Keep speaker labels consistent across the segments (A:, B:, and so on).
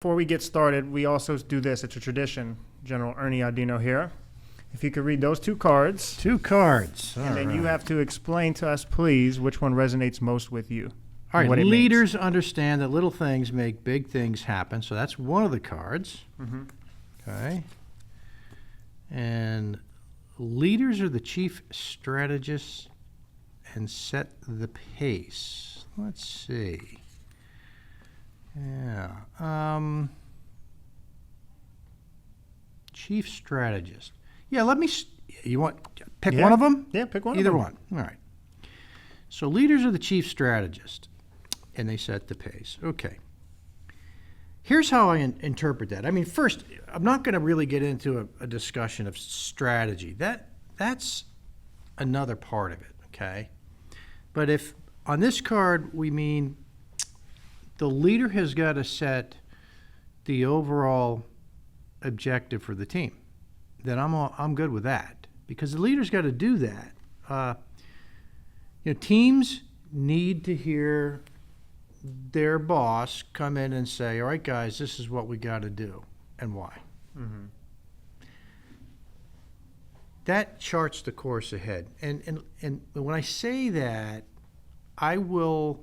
A: Before we get started, we also do this. It's a tradition. General Ernie Audino here. If you could read those two cards.
B: Two cards.
A: And then you have to explain to us, please, which one resonates most with you.
B: All right,
A: what it
B: leaders
A: means.
B: understand that little things make big things happen. So that's one of the cards.
A: Mm-hmm.
B: Okay. And leaders are the chief strategists and set the pace. Let's see. Yeah. Chief strategist. Yeah, you want, pick one of them?
A: Yeah, pick one
B: Either
A: of them.
B: one. All right. So leaders are the chief strategist, and they set the pace. Okay. Here's how I interpret that. I mean, first, I'm not going to really get into a discussion of strategy. That's another part of it, okay? But if on this card we mean the leader has got to set the overall objective for the team, then I'm good with that, because the leader's got to do that. Teams need to hear their boss come in and say, all right, guys, this is what we got to do and why.
A: Mm-hmm.
B: That charts the course ahead. And when I say that, I will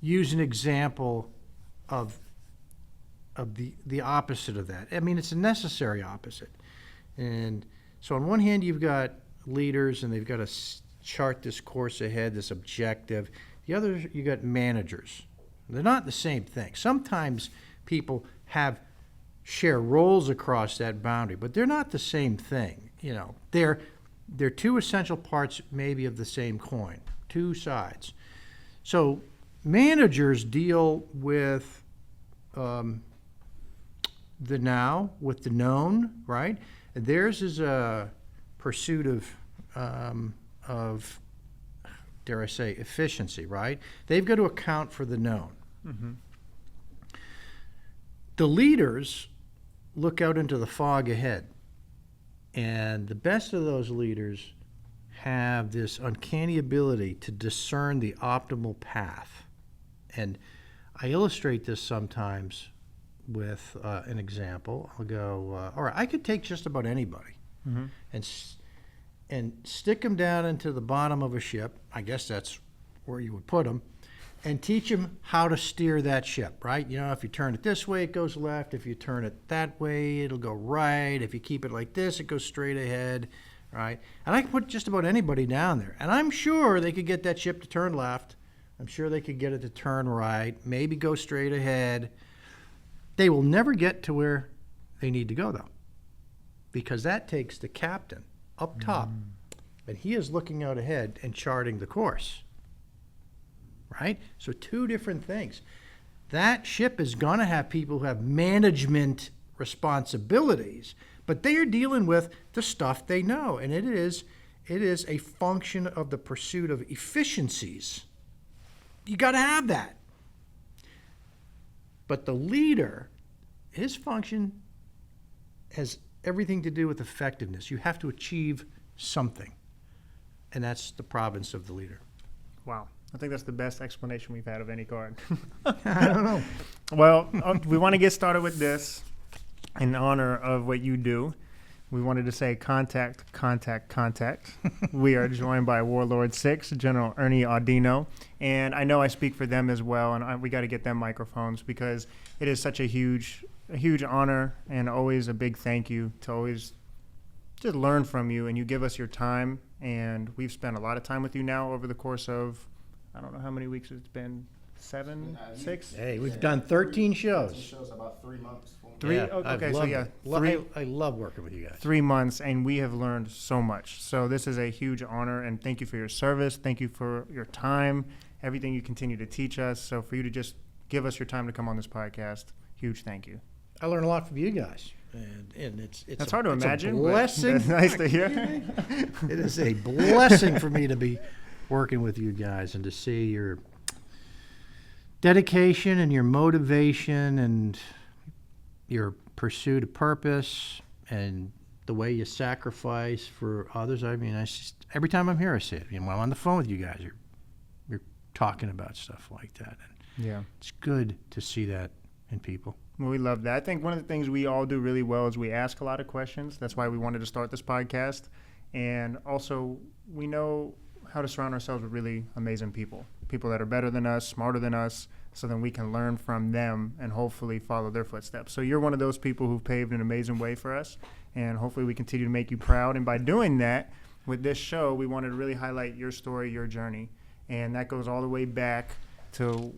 B: use an example of the opposite of that. I mean, it's a necessary opposite. And so on one hand, you've got leaders, and they've got to chart this course ahead, this objective. The other, you got managers. They're not the same thing. Sometimes people share roles across that boundary, but they're not the same thing. They're two essential parts maybe of the same coin, two sides. So managers deal with the now, with the known, right? And theirs is a pursuit of, dare I say, efficiency, right? They've got to account for the known.
A: Mm-hmm.
B: The leaders look out into the fog ahead, and the best of those leaders have this uncanny ability to discern the optimal path. And I illustrate this sometimes with an example. I'll go, all right, I could take just about anybody,
A: Mm-hmm.
B: and stick them down into the bottom of a ship. I guess that's where you would put them, and teach them how to steer that ship, right? If you turn it this way, it goes left. If you turn it that way, it'll go right. If you keep it like this, it goes straight ahead, right? And I can put just about anybody down there, and I'm sure they could get that ship to turn left. I'm sure they could get it to turn right, maybe go straight ahead. They will never get to where they need to go, though, because that takes the captain up top, and he is looking out ahead and charting the course, right? So two different things. That ship is going to have people who have management responsibilities, but they are dealing with the stuff they know, and it is a function of the pursuit of efficiencies. You got to have that. But the leader, his function has everything to do with effectiveness. You have to achieve something, and that's the province of the leader.
A: Wow. I think that's the best explanation we've had of any card.
B: I don't know.
A: Well, we want to get started with this in honor of what you do. We wanted to say contact, contact, contact. We are joined by Warlord 6, General Ernie Audino. And I know I speak for them as well, and we got to get them microphones, because it is such a huge honor, and always a big thank you to always just learn from you, and you give us your time. And we've spent a lot of time with you now over the course of, I don't know how many weeks it's been, 7, 6?
B: Hey, we've done 13 shows.
C: Shows about 3 months.
A: 3?
B: Yeah,
A: Okay,
B: I've
A: so
B: loved
A: yeah,
B: it.
A: 3.
B: I love working with you guys.
A: 3 months, and we have learned so much. So this is a huge honor, and thank you for your service. Thank you for your time, everything you continue to teach us. So for you to just give us your time to come on this podcast, huge thank you.
B: I learn a lot from you guys, and it's
A: That's hard to imagine.
B: A
A: but
B: blessing.
A: that's nice to hear.
B: It is a blessing for me to be working with you guys and to see your dedication and your motivation and your pursuit of purpose and the way you sacrifice for others. I mean, every time I'm here, I see it. When I'm on the phone with you guys, you're talking about stuff like that. And
A: Yeah.
B: It's good to see that in people.
A: Well, we love that. I think one of the things we all do really well is we ask a lot of questions. That's why we wanted to start this podcast. And also, we know how to surround ourselves with really amazing people, people that are better than us, smarter than us, so then we can learn from them and hopefully follow their footsteps. So you're one of those people who've paved an amazing way for us, and hopefully we continue to make you proud. And by doing that, with this show, we wanted to really highlight your story, your journey. And that goes all the way back to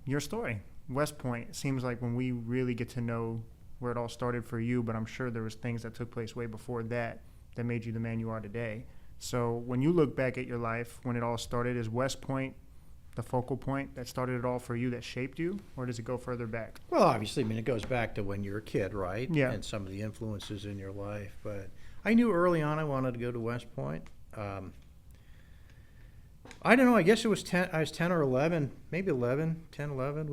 A: your story. West Point, it seems like when we really get to know where it all started for you, but I'm sure there was things that took place way before that that made you the man you are today. So when you look back at your life, when it all started, is West Point the focal point that started it all for you, that shaped you, or does it go further back?
B: Well, obviously, I mean, it goes back to when you're a kid, right?
A: Yeah.
B: And some of the influences in your life. But I knew early on I wanted to go to West Point. I don't know, I guess it was 10, I was 10 or 11, maybe 11, 10, 11.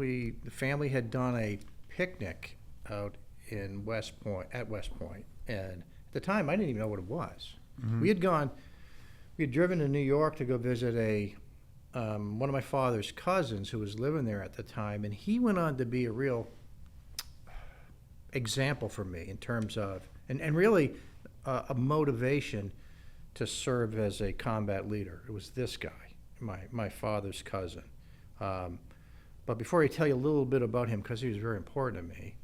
B: The family had done a picnic out in West Point, at West Point. And at the time, I didn't even know what it was.
A: Mm-hmm.
B: We had driven to New York to go visit one of my father's cousins who was living there at the time, and he went on to be a real example for me in terms of, and really a motivation to serve as a combat leader. It was this guy, my father's cousin. But before I tell you a little bit about him, because he was very important to me,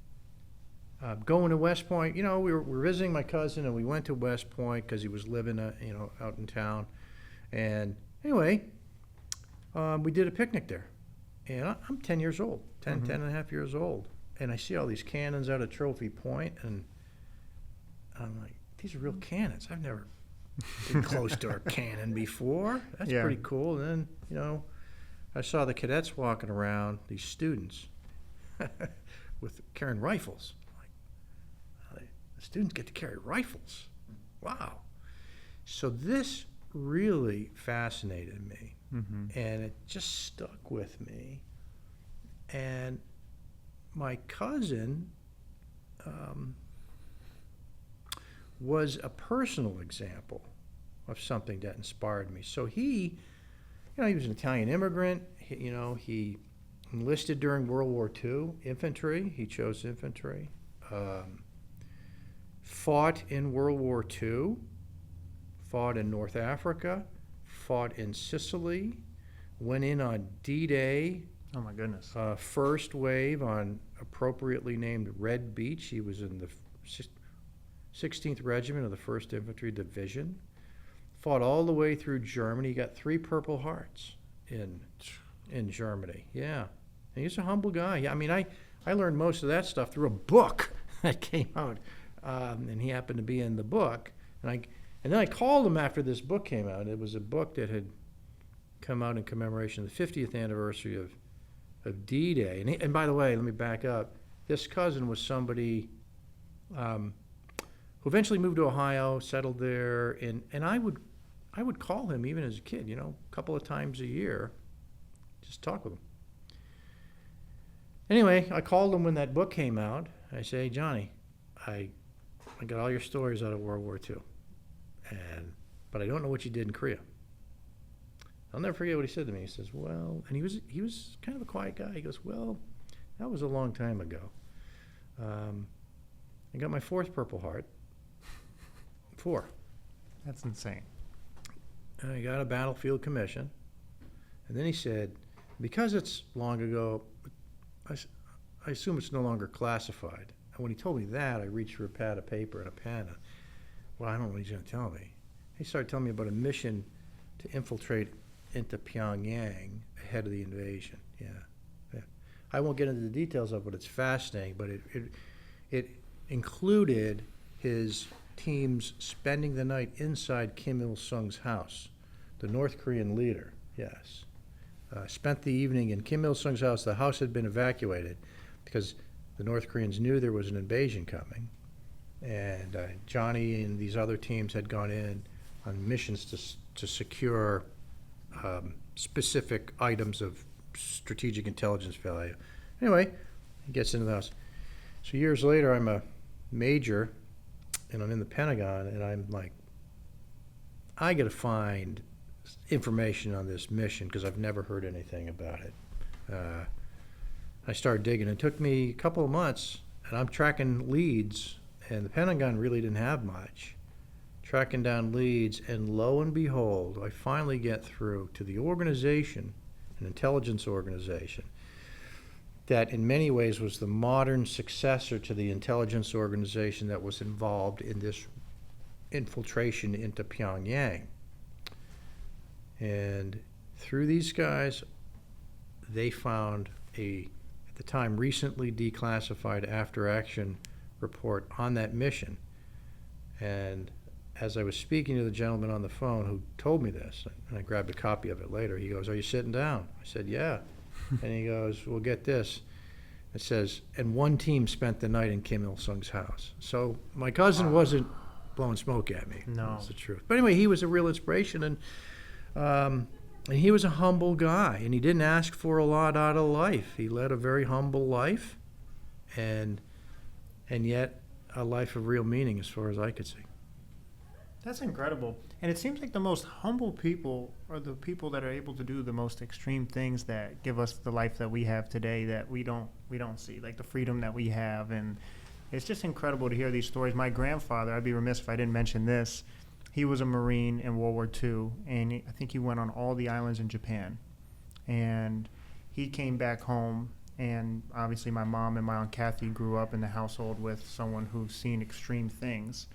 B: going to West Point, we were visiting my cousin, and we went to West Point because he was living, out in town. And anyway, we did a picnic there. And I'm 10 years old, 10 and a half years old. And I see all these cannons out at Trophy Point, and I'm like, these are real cannons. I've never been close to a cannon before. That's pretty cool. And then, I saw the cadets walking around, these students, with carrying rifles. The students get to carry rifles. Wow. So this really fascinated me, and it just stuck with me. And my cousin was a personal example of something that inspired me. So he was an Italian immigrant. He enlisted during World War II, infantry. He chose infantry. Fought in World War II, fought in North Africa, fought in Sicily, went in on D-Day.
A: Oh my goodness.
B: First wave on appropriately named Red Beach. He was in the 16th Regiment of the 1st Infantry Division. Fought all the way through Germany. He got 3 Purple Hearts in Germany. Yeah. And he's a humble guy. Yeah, I mean, I learned most of that stuff through a book that came out. And he happened to be in the book. And then I called him after this book came out. It was a book that had come out in commemoration of the 50th anniversary of D-Day. And by the way, let me back up. This cousin was somebody who eventually moved to Ohio, settled there, and I would call him even as a kid, a couple of times a year, just talk with him. Anyway, I called him when that book came out. I say, hey, Johnny, I got all your stories out of World War II, but I don't know what you did in Korea. I'll never forget what he said to me. He says, well, and he was kind of a quiet guy. He goes, well, that was a long time ago. I got my 4th Purple Heart. 4.
A: That's insane.
B: And I got a battlefield commission. And then he said, because it's long ago, I assume it's no longer classified. And when he told me that, I reached for a pad of paper and a pen. Well, I don't know what he's going to tell me. He started telling me about a mission to infiltrate into Pyongyang ahead of the invasion. Yeah. I won't get into the details of it, but it's fascinating. But it included his teams spending the night inside Kim Il-sung's house, the North Korean leader. Yes. Spent the evening in Kim Il-sung's house. The house had been evacuated because the North Koreans knew there was an invasion coming. And Johnny and these other teams had gone in on missions to secure specific items of strategic intelligence value. Anyway, he gets into the house. So years later, I'm a major, and I'm in the Pentagon, and I'm like, I got to find information on this mission because I've never heard anything about it. I started digging. It took me a couple of months, and I'm tracking leads, and the Pentagon really didn't have much. Tracking down leads, and lo and behold, I finally get through to the organization, an intelligence organization, that in many ways was the modern successor to the intelligence organization that was involved in this infiltration into Pyongyang. And through these guys, they found a, at the time, recently declassified after-action report on that mission. And as I was speaking to the gentleman on the phone who told me this, and I grabbed a copy of it later, he goes, "Are you sitting down?" I said, "Yeah." And he goes, "Well, get this." It says, "And one team spent the night in Kim Il-sung's house." So my cousin wasn't blowing smoke at me.
A: No.
B: That's the truth. But anyway, he was a real inspiration, and he was a humble guy, and he didn't ask for a lot out of life. He led a very humble life, and yet a life of real meaning as far as I could see.
A: That's incredible. And it seems like the most humble people are the people that are able to do the most extreme things that give us the life that we have today that we don't see, like the freedom that we have. And it's just incredible to hear these stories. My grandfather, I'd be remiss if I didn't mention this, he was a Marine in World War II, and I think he went on all the islands in Japan. And he came back home, and obviously my mom and my Aunt Kathy grew up in the household with someone who's seen extreme things.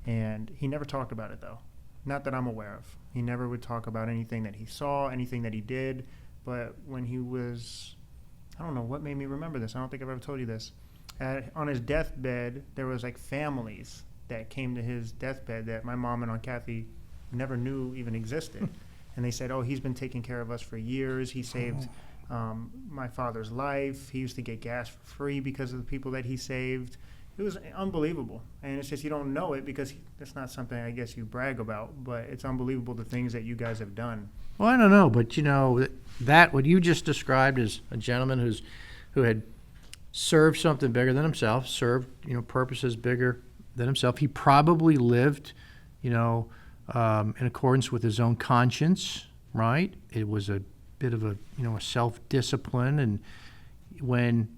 A: And he never talked about it, though. Not that I'm aware of. He never would talk about anything that he saw, anything that he did. But when he was, I don't know what made me remember this. I don't think I've ever told you this. On his deathbed, there was like families that came to his deathbed that my mom and Aunt Kathy never knew even existed. And they said, "Oh, he's been taking care of us for years. He saved my father's life. He used to get gas for free because of the people that he saved." It was unbelievable, and it's just you don't know it because that's not something I guess you brag about, but it's unbelievable the things that you guys have done.
B: Well, I don't know, but you know that what you just described as a gentleman who had served something bigger than himself, served purposes bigger than himself. He probably lived, in accordance with his own conscience, right? It was a bit of a self-discipline, and when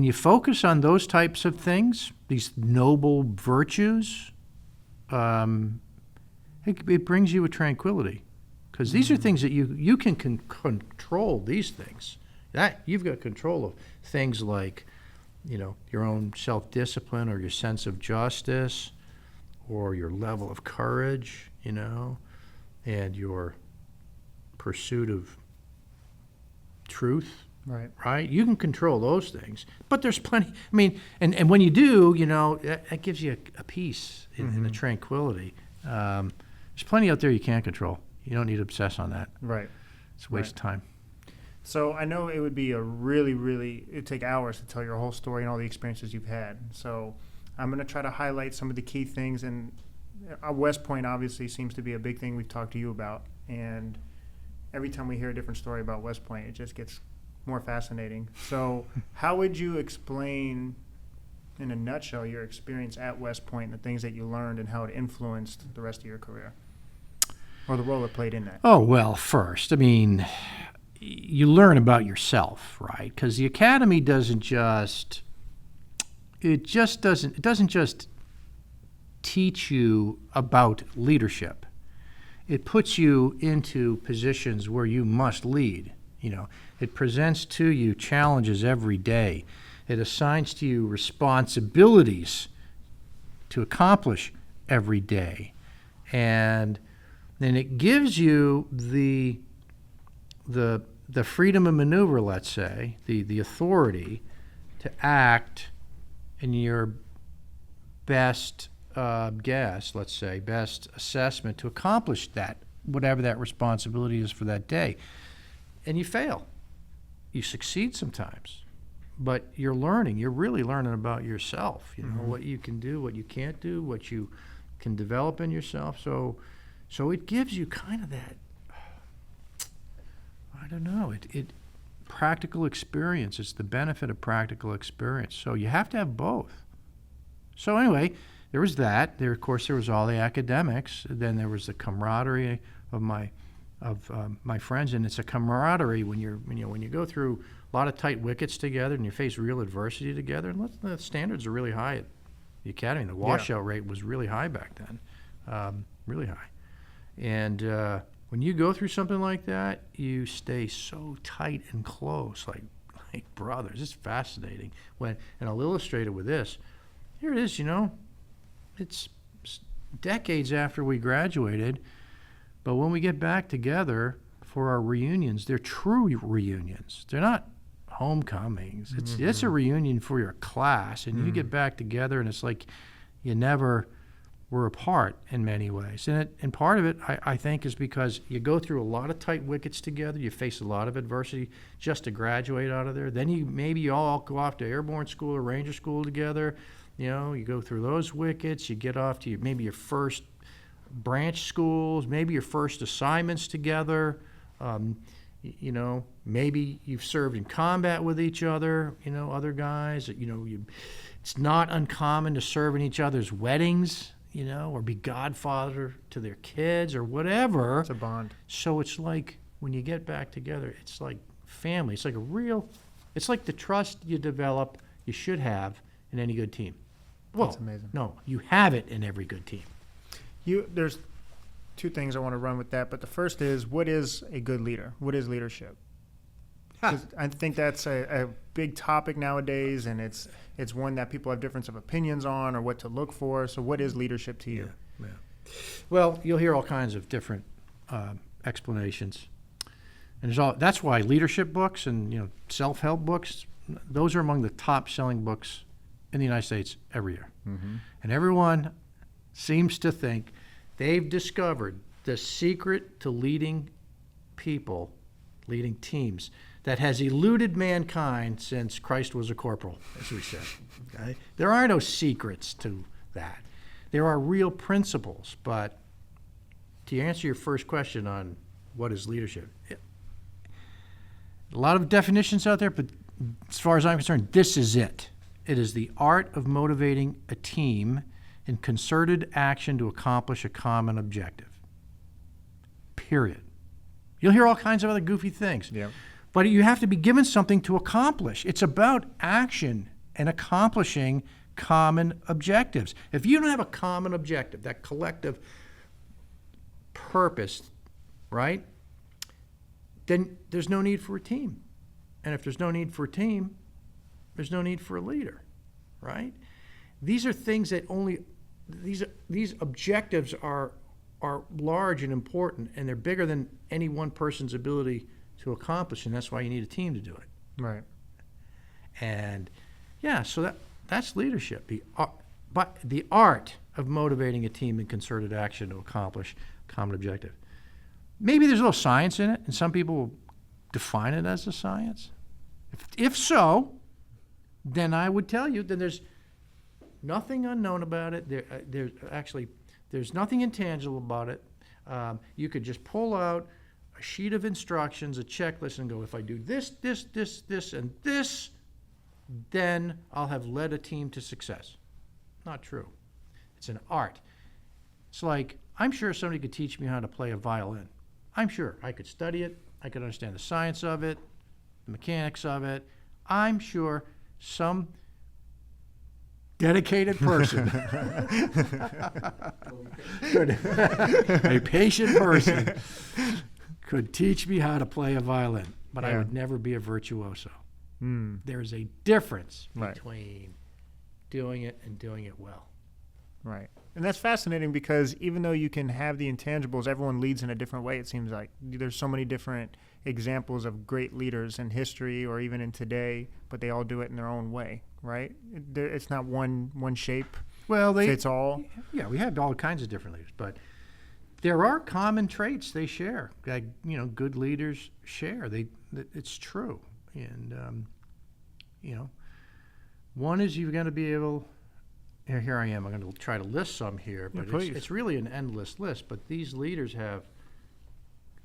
B: you focus on those types of things, these noble virtues, it brings you a tranquility. Because these are things that you can control these things. That you've got control of things like, your own self-discipline or your sense of justice or your level of courage, and your pursuit of truth. Right? You can control those things. But there's plenty. I mean, and when you do, that gives you a peace and a tranquility. There's plenty out there you can't control. You don't need to obsess on that.
A: Right.
B: It's a waste of time.
A: So I know it would be it'd take hours to tell your whole story and all the experiences you've had. So I'm going to try to highlight some of the key things. And West Point obviously seems to be a big thing we've talked to you about. And every time we hear a different story about West Point, it just gets more fascinating. So how would you explain, in a nutshell, your experience at West Point and the things that you learned and how it influenced the rest of your career? Or the role it played in that?
B: Oh, well, first, you learn about yourself, right? Because the academy doesn't just teach you about leadership. It puts you into positions where you must lead. It presents to you challenges every day. It assigns to you responsibilities to accomplish every day. And then it gives you the freedom of maneuver, let's say, the authority to act in your best guess, let's say, best assessment to accomplish that, whatever that responsibility is for that day. And you fail. You succeed sometimes. But you're really learning about yourself, what you can do, what you can't do, what you can develop in yourself. So it gives you kind of that, I don't know, it practical experience. It's the benefit of practical experience. So you have to have both. So anyway, there was that. Of course, there was all the academics. Then there was the camaraderie of my my friends, and it's a camaraderie when you go through a lot of tight wickets together and you face real adversity together. And the standards are really high at the academy. The washout rate was really high back then, really high. And when you go through something like that, you stay so tight and close, like brothers. It's fascinating. And I'll illustrate it with this. Here it is. It's decades after we graduated. But when we get back together for our reunions, they're true reunions. They're not homecomings. It's a reunion for your class, and you get back together, and it's like you never were apart in many ways. And part of it, I think, is because you go through a lot of tight wickets together. You face a lot of adversity just to graduate out of there. Then maybe you all go off to airborne school or ranger school together. You go through those wickets. You get off to maybe your first branch schools, maybe your first assignments together. Maybe you've served in combat with each other, other guys. It's not uncommon to serve in each other's weddings, or be godfather to their kids or whatever.
A: It's a bond.
B: So it's like when you get back together, it's like family. It's like the trust you develop, you should have in any good team. Well,
A: That's amazing.
B: No, you have it in every good team.
A: There's two things I want to run with that, but the first is, what is a good leader? What is leadership? 'Cause I think that's a big topic nowadays, and it's one that people have difference of opinions on or what to look for. So what is leadership to you?
B: Yeah. Well, you'll hear all kinds of different explanations. And that's why leadership books and self-help books, those are among the top-selling books in the United States every year. And everyone seems to think they've discovered the secret to leading people, leading teams, that has eluded mankind since Christ was a corporal, as we said. Okay? There are no secrets to that. There are real principles. But to answer your first question on what is leadership, a lot of definitions out there, but as far as I'm concerned, this is it. It is the art of motivating a team in concerted action to accomplish a common objective. Period. You'll hear all kinds of other goofy things.
A: Yeah.
B: But you have to be given something to accomplish. It's about action and accomplishing common objectives. If you don't have a common objective, that collective purpose, right, then there's no need for a team. And if there's no need for a team, there's no need for a leader, right? These are things that these objectives are large and important, and they're bigger than any one person's ability to accomplish, and that's why you need a team to do it.
A: Right.
B: And so that's leadership. But the art of motivating a team in concerted action to accomplish a common objective. Maybe there's a little science in it, and some people will define it as a science. If so, then I would tell you that there's nothing unknown about it. There's nothing intangible about it. You could just pull out a sheet of instructions, a checklist, and go, if I do this, this, this, this, and this, then I'll have led a team to success. Not true. It's an art. It's like, I'm sure somebody could teach me how to play a violin. I'm sure I could study it. I could understand the science of it, the mechanics of it. I'm sure some dedicated person, a patient person, could teach me how to play a violin, but I would never be a virtuoso. There's a difference between doing it and doing it well.
A: Right. And that's fascinating because even though you can have the intangibles, everyone leads in a different way, it seems like. There's so many different examples of great leaders in history or even in today, but they all do it in their own way, right? It's not one shape fits all.
B: Yeah, we have all kinds of different leaders, but there are common traits they share. Like, good leaders share. It's true. And, one is you've got to be able... Here I am. I'm going to try to list some here, but it's really an endless list. But these leaders have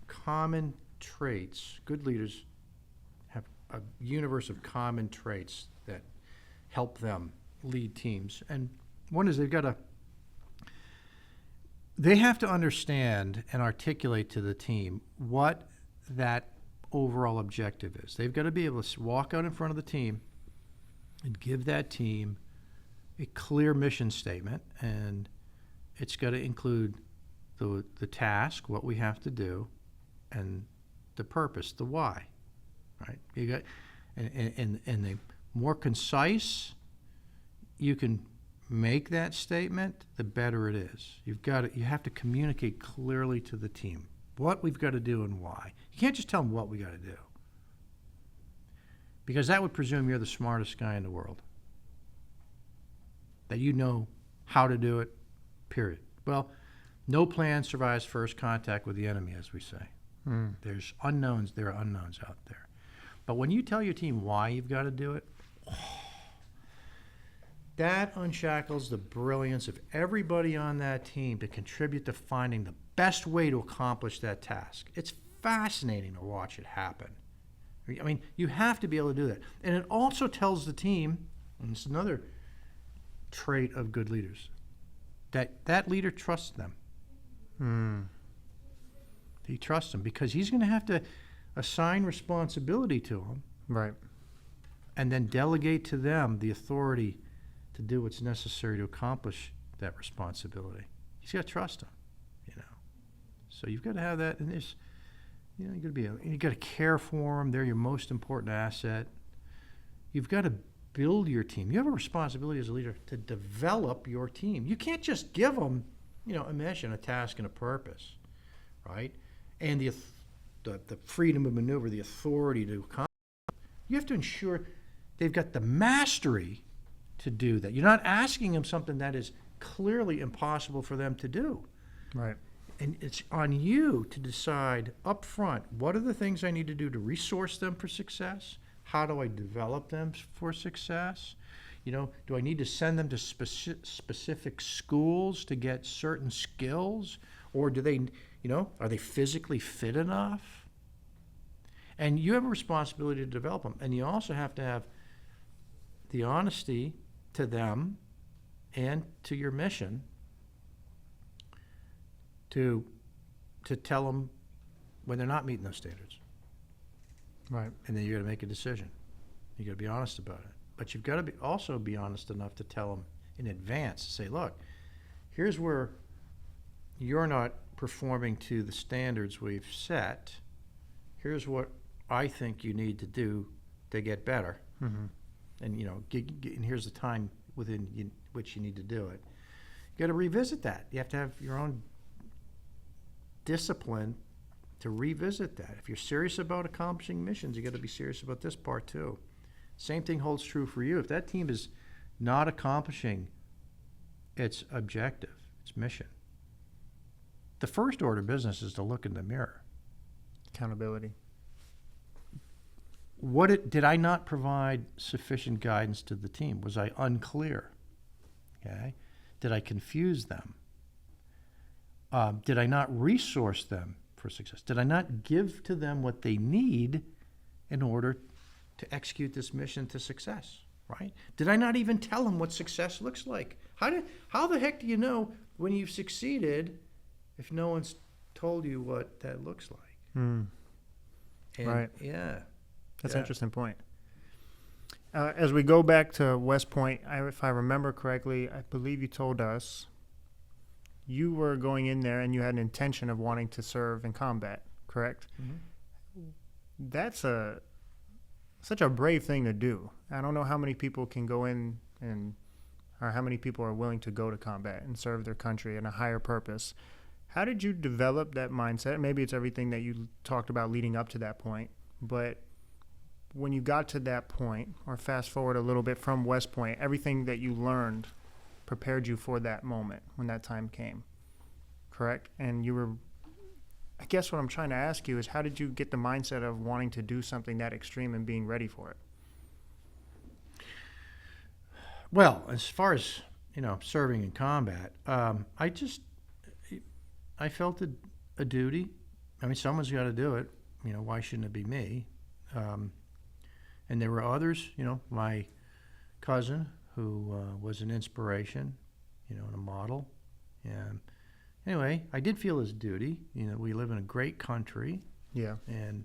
B: common traits. Good leaders have a universe of common traits that help them lead teams. And one is They have to understand and articulate to the team what that overall objective is. They've got to be able to walk out in front of the team and give that team a clear mission statement, and it's got to include the task, what we have to do, and the purpose, the why. Right? You got, and the more concise you can make that statement, the better it is. You have to communicate clearly to the team what we've got to do and why. You can't just tell them what we got to do, because that would presume you're the smartest guy in the world, that you know how to do it, period. Well, no plan survives first contact with the enemy, as we say. There's unknowns. There are unknowns out there. But when you tell your team why you've got to do it, that unshackles the brilliance of everybody on that team to contribute to finding the best way to accomplish that task. It's fascinating to watch it happen. I mean, you have to be able to do that. And it also tells the team, and it's another trait of good leaders, that that leader trusts them. He trusts them because he's going to have to assign responsibility to them.
A: Right.
B: And then delegate to them the authority to do what's necessary to accomplish that responsibility. He's got to trust them, you know. So you've got to have that, and there's, you know, you've got to care for them. They're your most important asset. You've got to build your team. You have a responsibility as a leader to develop your team. You can't just give them, you know, a mission, a task, and a purpose, right? And the freedom of maneuver, the authority to accomplish. You have to ensure they've got the mastery to do that. You're not asking them something that is clearly impossible for them to do.
A: Right.
B: And it's on you to decide up front, what are the things I need to do to resource them for success? How do I develop them for success? You know, do I need to send them to specific schools to get certain skills? Or do they, you know, are they physically fit enough? And you have a responsibility to develop them. And you also have to have the honesty to them and to your mission to tell them when they're not meeting those standards.
A: Right.
B: And then you got to make a decision. You got to be honest about it. But you've got to also be honest enough to tell them in advance, say, look, here's where you're not performing to the standards we've set. Here's what I think you need to do to get better. And, you know, and here's the time within which you need to do it. You got to revisit that. You have to have your own discipline to revisit that. If you're serious about accomplishing missions, you got to be serious about this part too. Same thing holds true for you. If that team is not accomplishing its objective, its mission, the first order of business is to look in the mirror.
A: Accountability.
B: Did I not provide sufficient guidance to the team? Was I unclear? Okay. Did I confuse them? Did I not resource them for success? Did I not give to them what they need in order to execute this mission to success? Right? Did I not even tell them what success looks like? How the heck do you know when you've succeeded if no one's told you what that looks like? And,
A: right.
B: Yeah.
A: That's an interesting point. As we go back to West Point, if I remember correctly, I believe you told us you were going in there and you had an intention of wanting to serve in combat, correct? That's such a brave thing to do. I don't know how many people can go in or how many people are willing to go to combat and serve their country in a higher purpose. How did you develop that mindset? Maybe it's everything that you talked about leading up to that point, but when you got to that point, or fast forward a little bit from West Point, everything that you learned prepared you for that moment when that time came, correct? And you were, I guess what I'm trying to ask you is, how did you get the mindset of wanting to do something that extreme and being ready for it?
B: Well, as far as, you know, serving in combat, I felt a duty. I mean, someone's got to do it. You know, why shouldn't it be me? And there were others, you know, my cousin who was an inspiration, you know, and a model, and anyway, I did feel his duty. You know, we live in a great country,
A: Yeah.
B: and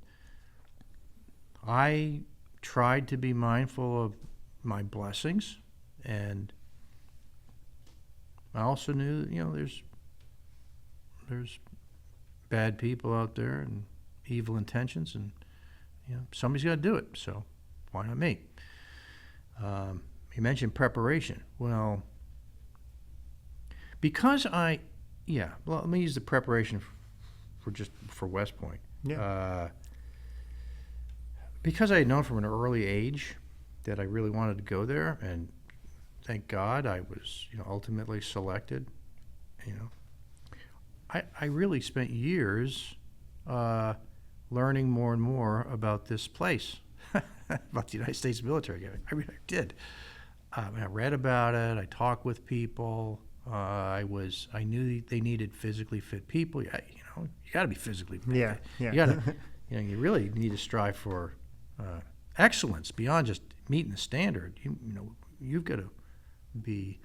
B: I tried to be mindful of my blessings, and I also knew, you know, there's bad people out there and evil intentions, and you know, somebody's got to do it. So why not me? You mentioned preparation. Well, because well, let me use the preparation for West Point.
A: Yeah.
B: Because I had known from an early age that I really wanted to go there, and thank God I was, you know, ultimately selected. You know, I really spent years learning more and more about this place, about the United States military. I really did. I read about it. I talked with people. I knew they needed physically fit people. You know, you got to be physically fit.
A: Yeah. Yeah.
B: You got to, you know, you really need to strive for excellence beyond just meeting the standard. You know, you've got to be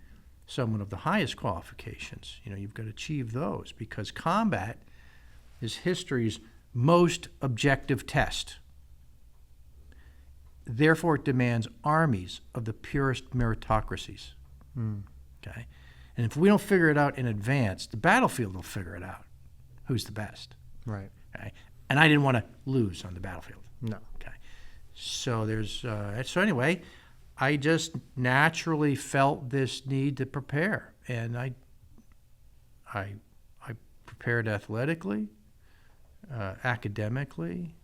B: someone of the highest qualifications. You know, you've got to achieve those, because combat is history's most objective test. Therefore, it demands armies of the purest meritocracies. Okay? And if we don't figure it out in advance, the battlefield will figure it out. Who's the best?
A: Right.
B: Okay? And I didn't want to lose on the battlefield.
A: No.
B: Okay. So so anyway, I just naturally felt this need to prepare, and I prepared athletically, academically,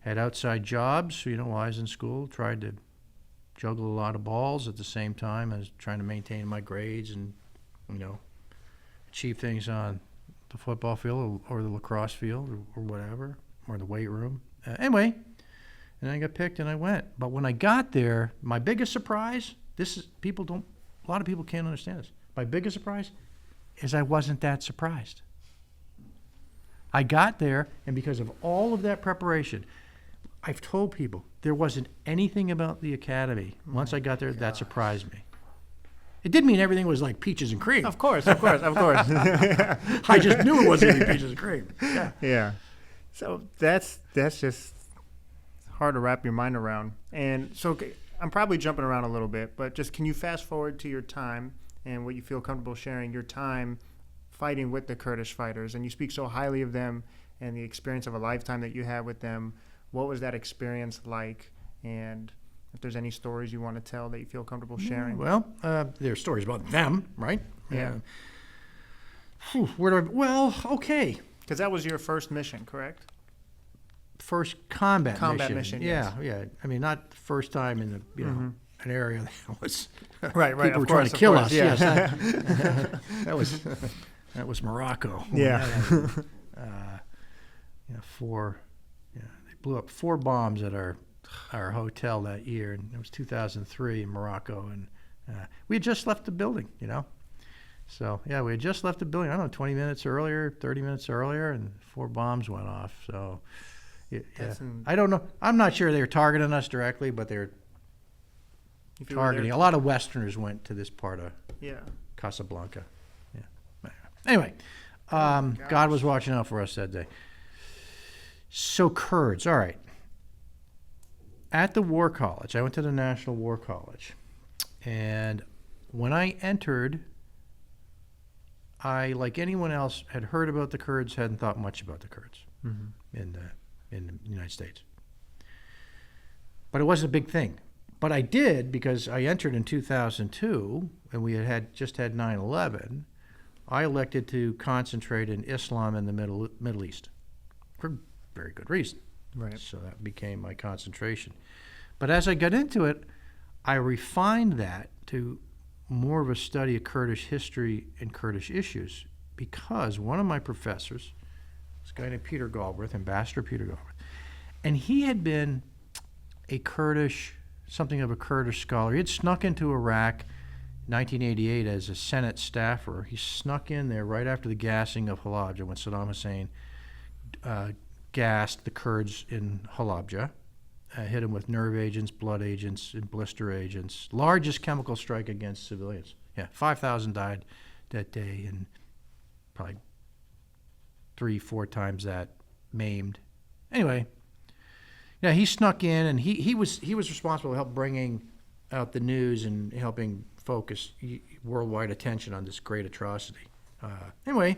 B: had outside jobs. You know, while I was in school, tried to juggle a lot of balls at the same time as trying to maintain my grades and, you know, achieve things on the football field or the lacrosse field or whatever, or the weight room. Anyway, and I got picked and I went. But when I got there, my biggest surprise, a lot of people can't understand this. My biggest surprise is I wasn't that surprised. I got there, and because of all of that preparation, I've told people there wasn't anything about the academy once I got there that surprised me. It didn't mean everything was like peaches and cream.
A: Of course.
B: I just knew it wasn't going to be peaches and cream. Yeah.
A: Yeah. So that's just hard to wrap your mind around. And so I'm probably jumping around a little bit, but just can you fast forward to your time and what you feel comfortable sharing, your time fighting with the Kurdish fighters? And you speak so highly of them and the experience of a lifetime that you had with them. What was that experience like? And if there's any stories you want to tell that you feel comfortable sharing.
B: Well, there are stories about them, right?
A: Yeah.
B: Okay.
A: Because that was your first mission, correct?
B: First combat
A: mission.
B: Yeah,
A: Yes.
B: yeah. I mean, not the first time in an area that was
A: Right.
B: people were
A: Of
B: trying
A: course,
B: to kill
A: of course,
B: us.
A: yeah.
B: Yes, that was Morocco.
A: Yeah.
B: They blew up 4 bombs at our hotel that year, and it was 2003 in Morocco, and we had just left the building, you know. So yeah, we had just left the building. I don't know, 20 minutes earlier, 30 minutes earlier, and 4 bombs went off. So yeah, I don't know. I'm not sure they were targeting us directly, but they're targeting. A lot of Westerners went to this part of Casablanca. Yeah. Anyway, God was watching out for us that day. So Kurds, all right. At the War College, I went to the National War College, and when I entered, I, like anyone else, had heard about the Kurds, hadn't thought much about the Kurds in the United States. But it wasn't a big thing. But I did, because I entered in 2002, and we had just had 9/11. I elected to concentrate in Islam in the Middle East for very good reason.
A: Right.
B: So that became my concentration. But as I got into it, I refined that to more of a study of Kurdish history and Kurdish issues, because one of my professors, this guy named Peter Galbraith, Ambassador Peter Galbraith, and he had been something of a Kurdish scholar. He had snuck into Iraq in 1988 as a Senate staffer. He snuck in there right after the gassing of Halabja, when Saddam Hussein gassed the Kurds in Halabja, hit them with nerve agents, blood agents, and blister agents. Largest chemical strike against civilians. Yeah, 5,000 died that day, and probably 3-4 times that, maimed. Anyway, yeah, he snuck in, and he was responsible for help bringing out the news and helping focus worldwide attention on this great atrocity. Anyway,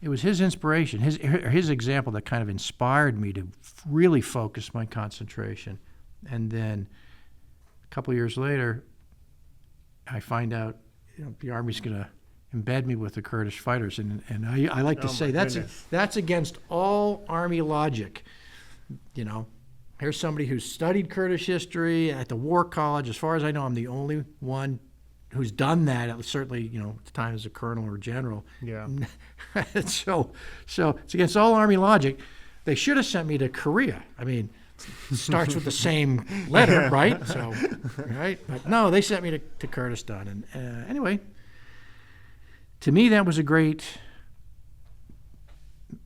B: it was his inspiration, his example that kind of inspired me to really focus my concentration. And then a couple of years later, I find out the Army's going to embed me with the Kurdish fighters, and I like to say that's against all Army logic. Here's somebody who's studied Kurdish history at the War College. As far as I know, I'm the only one who's done that, certainly, at the time as a colonel or general.
A: Yeah.
B: So it's against all Army logic. They should have sent me to Korea. I mean, it starts with the same letter, right? So, right? But no, they sent me to Kurdistan. And anyway, to me, that was a great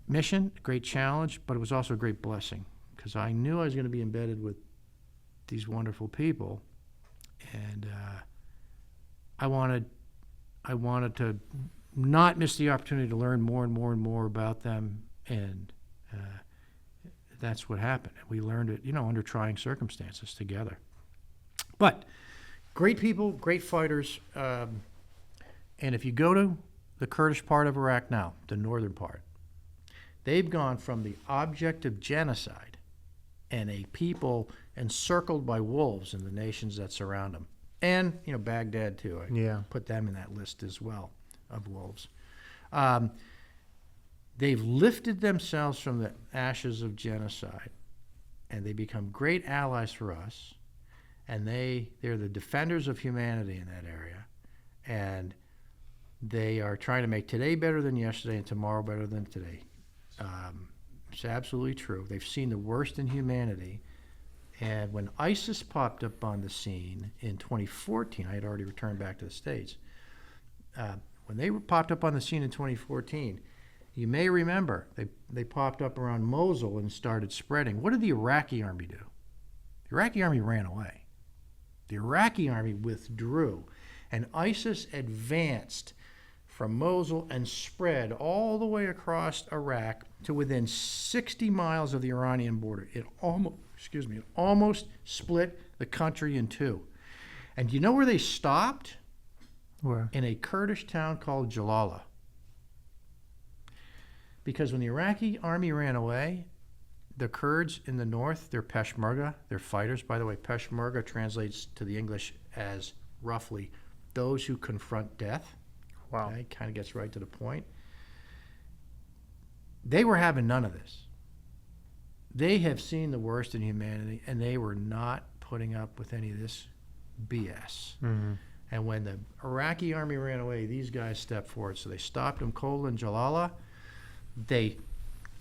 B: mission, a great challenge, but it was also a great blessing, because I knew I was going to be embedded with these wonderful people, and I wanted to not miss the opportunity to learn more and more and more about them, and that's what happened. We learned it, under trying circumstances together. But great people, great fighters, and if you go to the Kurdish part of Iraq now, the northern part, they've gone from the object of genocide and a people encircled by wolves in the nations that surround them. And, Baghdad, too. I put them in that list as well of wolves. They've lifted themselves from the ashes of genocide, and they become great allies for us, and they're the defenders of humanity in that area. And they are trying to make today better than yesterday and tomorrow better than today. It's absolutely true. They've seen the worst in humanity. And when ISIS popped up on the scene in 2014, I had already returned back to the States. When they popped up on the scene in 2014, you may remember they popped up around Mosul and started spreading. What did the Iraqi army do? The Iraqi army ran away. The Iraqi army withdrew, and ISIS advanced from Mosul and spread all the way across Iraq to within 60 miles of the Iranian border. It almost split the country in two. And you know where they stopped?
A: Where?
B: In a Kurdish town called Jalala. Because when the Iraqi army ran away, the Kurds in the north, they're Peshmerga, they're fighters. By the way, Peshmerga translates to the English as roughly those who confront death.
A: Wow.
B: Okay, kind of gets right to the point. They were having none of this. They have seen the worst in humanity, and they were not putting up with any of this BS.
A: Mm-hmm.
B: And when the Iraqi army ran away, these guys stepped forward. So they stopped them cold in Jalala. They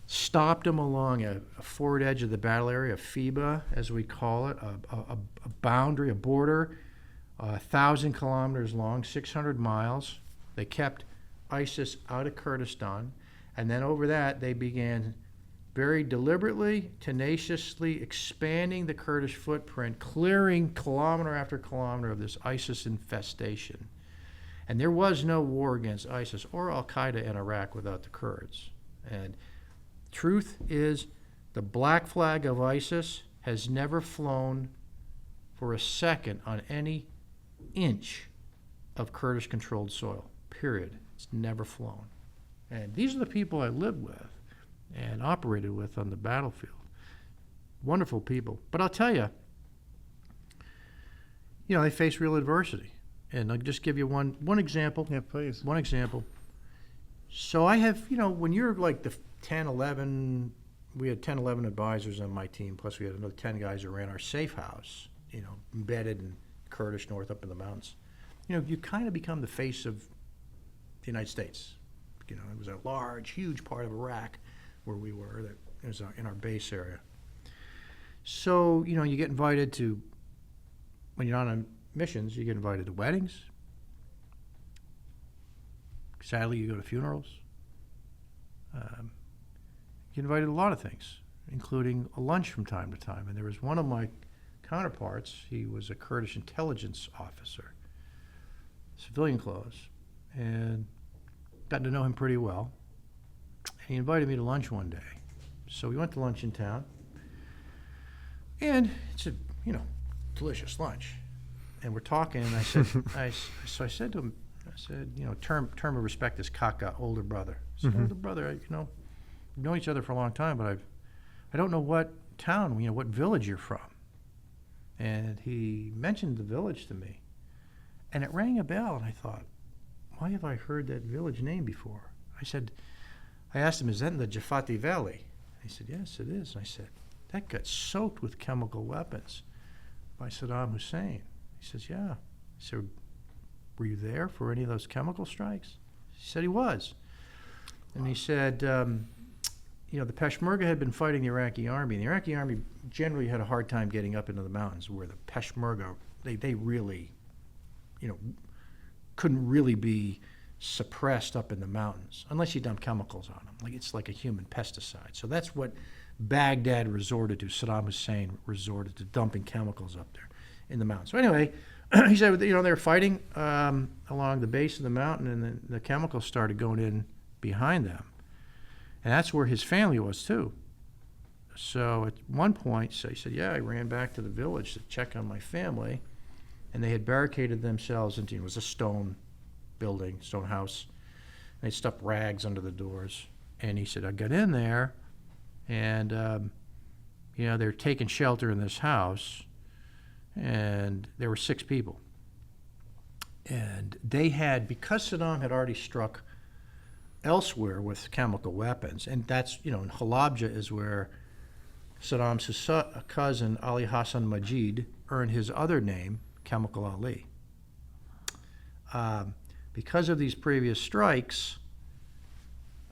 B: stopped them along a forward edge of the battle area, FIBA, as we call it, a boundary, a border, 1,000 kilometers long, 600 miles. They kept ISIS out of Kurdistan. And then over that, they began very deliberately, tenaciously expanding the Kurdish footprint, clearing kilometer after kilometer of this ISIS infestation. And there was no war against ISIS or Al-Qaeda in Iraq without the Kurds. And truth is, the black flag of ISIS has never flown for a second on any inch of Kurdish-controlled soil, period. It's never flown. And these are the people I lived with and operated with on the battlefield. Wonderful people. But I'll tell you, they face real adversity. And I'll just give you one example.
A: Yeah, please.
B: One example. So I have, when you're like the 10, 11, we had 10, 11 advisors on my team, plus we had another 10 guys who ran our safe house, embedded in Kurdish north up in the mountains. You kind of become the face of the United States. It was a large, huge part of Iraq where we were, that was in our base area. So, you get invited to, when you're on missions, you get invited to weddings. Sadly, you go to funerals. You get invited to a lot of things, including a lunch from time to time. And there was one of my counterparts, he was a Kurdish intelligence officer, civilian clothes, and gotten to know him pretty well. And he invited me to lunch one day. So we went to lunch in town. And it's a, delicious lunch. And we're talking, and I said, so I said to him, term of respect is Kaka, older brother. I said, older brother, we've known each other for a long time, but I don't know what town, what village you're from. And he mentioned the village to me. And it rang a bell, and I thought, why have I heard that village name before? I asked him, is that in the Jafati Valley? He said, yes, it is. And I said, that got soaked with chemical weapons by Saddam Hussein. He says, yeah. I said, were you there for any of those chemical strikes? He said he was. And he said, the Peshmerga had been fighting the Iraqi army. And the Iraqi army generally had a hard time getting up into the mountains, where the Peshmerga, they really, couldn't really be suppressed up in the mountains unless you dump chemicals on them. It's like a human pesticide. So that's what Baghdad resorted to. Saddam Hussein resorted to dumping chemicals up there in the mountains. So anyway, he said, they were fighting along the base of the mountain, and then the chemicals started going in behind them. And that's where his family was too. So at one point, he said, yeah, I ran back to the village to check on my family, and they had barricaded themselves into, it was a stone building, stone house. And they stuffed rags under the doors. And he said, I got in there, and they're taking shelter in this house, and there were 6 people. And they had, because Saddam had already struck elsewhere with chemical weapons, and that's, in Halabja is where Saddam's cousin Ali Hassan Majid earned his other name, Chemical Ali. Because of these previous strikes,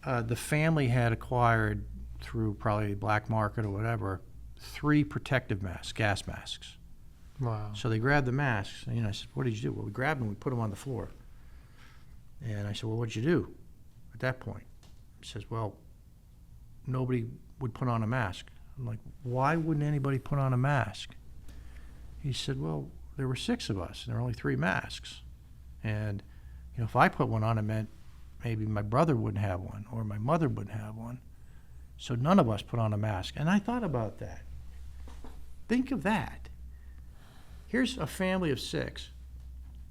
B: the family had acquired, through probably black market or whatever, 3 protective masks, gas masks.
A: Wow.
B: So they grabbed the masks, and I said, what did you do? Well, we grabbed them, we put them on the floor. And I said, well, what'd you do at that point? He says, well, nobody would put on a mask. I'm like, why wouldn't anybody put on a mask? He said, well, there were 6 of us, and there were only 3 masks. And, if I put one on, it meant maybe my brother wouldn't have one, or my mother wouldn't have one. So none of us put on a mask. And I thought about that. Think of that. Here's a family of 6.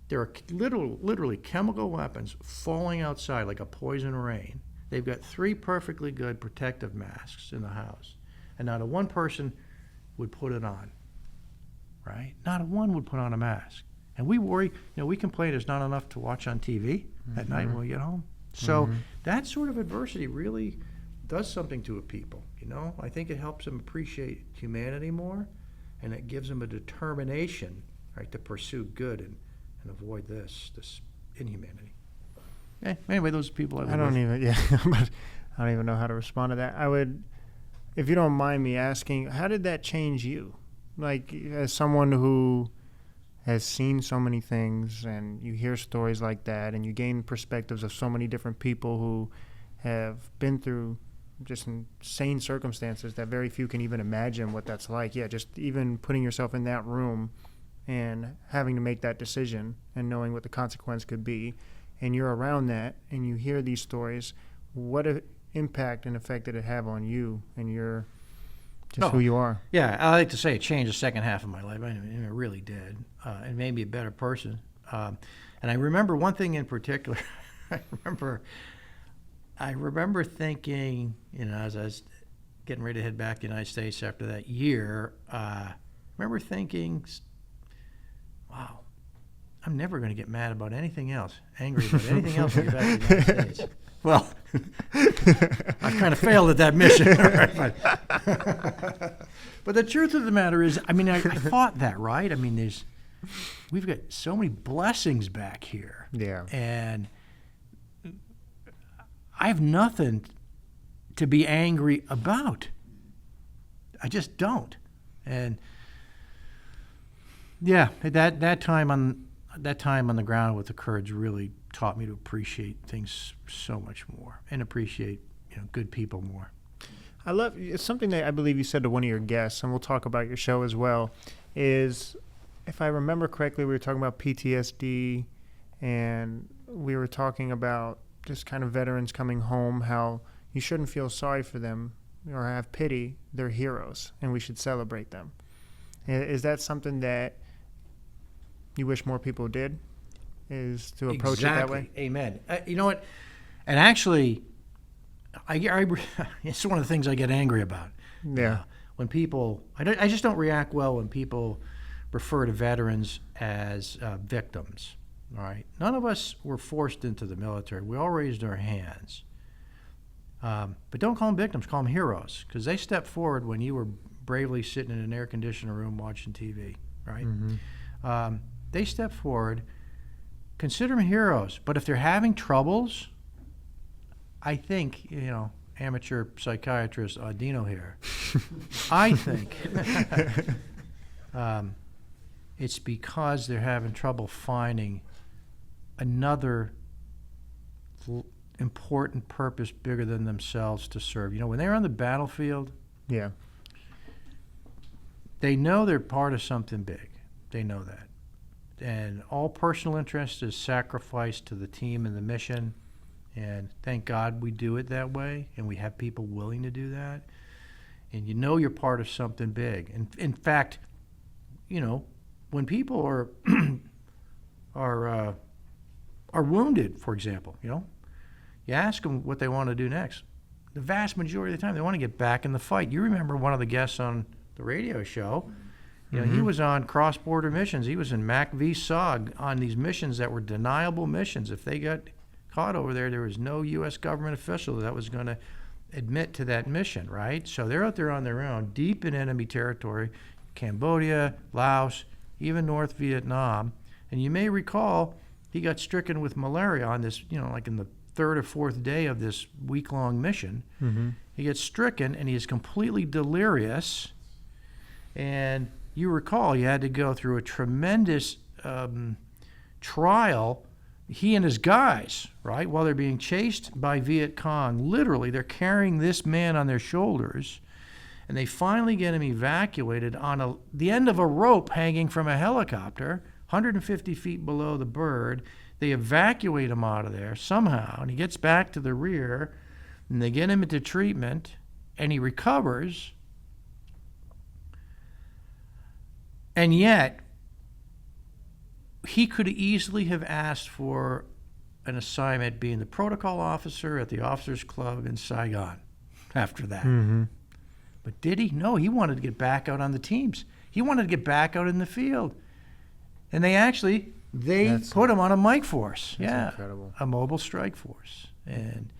B: There are literally chemical weapons falling outside like a poison rain. They've got 3 perfectly good protective masks in the house. And not a one person would put it on, right? Not a one would put on a mask. And we worry, we complain there's not enough to watch on TV at night when we get home. So that sort of adversity really does something to a people, I think it helps them appreciate humanity more, and it gives them a determination, right, to pursue good and avoid this inhumanity. Anyway, those people I don't
A: even know how to respond to that. I would, if you don't mind me asking, how did that change you? Like, as someone who has seen so many things, and you hear stories like that, and you gain perspectives of so many different people who have been through just insane circumstances that very few can even imagine what that's like. Yeah, just even putting yourself in that room and having to make that decision and knowing what the consequence could be, and you're around that and you hear these stories, what impact and effect did it have on you and your who you are?
B: Yeah, I like to say it changed the second half of my life. I mean, it really did. It made me a better person. And I remember one thing in particular. I remember thinking, as I was getting ready to head back to the United States after that year, I remember thinking, wow, I'm never going to get mad about anything else, angry about anything else when I get back to the United States. Well, I kind of failed at that mission. Right? But the truth of the matter is, I thought that, right? We've got so many blessings back here.
A: Yeah.
B: And I have nothing to be angry about. I just don't. And yeah, that time on the ground with the Kurds really taught me to appreciate things so much more and appreciate good people more.
A: It's something that I believe you said to one of your guests, and we'll talk about your show as well, is, if I remember correctly, we were talking about PTSD, and we were talking about just kind of veterans coming home, how you shouldn't feel sorry for them or have pity. They're heroes, and we should celebrate them. Is that something that you wish more people did, is to approach it that way?
B: Amen. You know what? And actually, it's one of the things I get angry about.
A: Yeah.
B: When people, I just don't react well when people refer to veterans as victims. All right. None of us were forced into the military. We all raised our hands. But don't call them victims. Call them heroes, because they stepped forward when you were bravely sitting in an air-conditioned room watching TV. Right.
A: Mm-hmm.
B: They stepped forward. Consider them heroes. But if they're having troubles, I think, amateur psychiatrist Audino here, I think it's because they're having trouble finding another important purpose bigger than themselves to serve. When they're on the battlefield,
A: Yeah.
B: they know they're part of something big. They know that. And all personal interest is sacrificed to the team and the mission. And thank God we do it that way, and we have people willing to do that. And you're part of something big. And in fact, when people are are wounded, for example, you ask them what they want to do next. The vast majority of the time, they want to get back in the fight. You remember one of the guests on the radio show.
A: Mm-hmm.
B: He was on cross-border missions. He was in Mac V SOG on these missions that were deniable missions. If they got caught over there, there was no U.S. government official that was going to admit to that mission, right? So they're out there on their own, deep in enemy territory, Cambodia, Laos, even North Vietnam. And you may recall he got stricken with malaria on this, like in the third or fourth day of this week-long mission.
A: Mm-hmm.
B: He gets stricken, and he is completely delirious. And you recall he had to go through a tremendous trial, he and his guys, right, while they're being chased by Viet Cong. Literally, they're carrying this man on their shoulders, and they finally get him evacuated on the end of a rope hanging from a helicopter, 150 feet below the bird. They evacuate him out of there somehow, and he gets back to the rear, and they get him into treatment, and he recovers. And yet, he could easily have asked for an assignment being the protocol officer at the officers' club in Saigon after that.
A: Mm-hmm.
B: But did he? No, he wanted to get back out on the teams. He wanted to get back out in the field. And they put him on a Mike force.
A: That's incredible.
B: A mobile strike force. And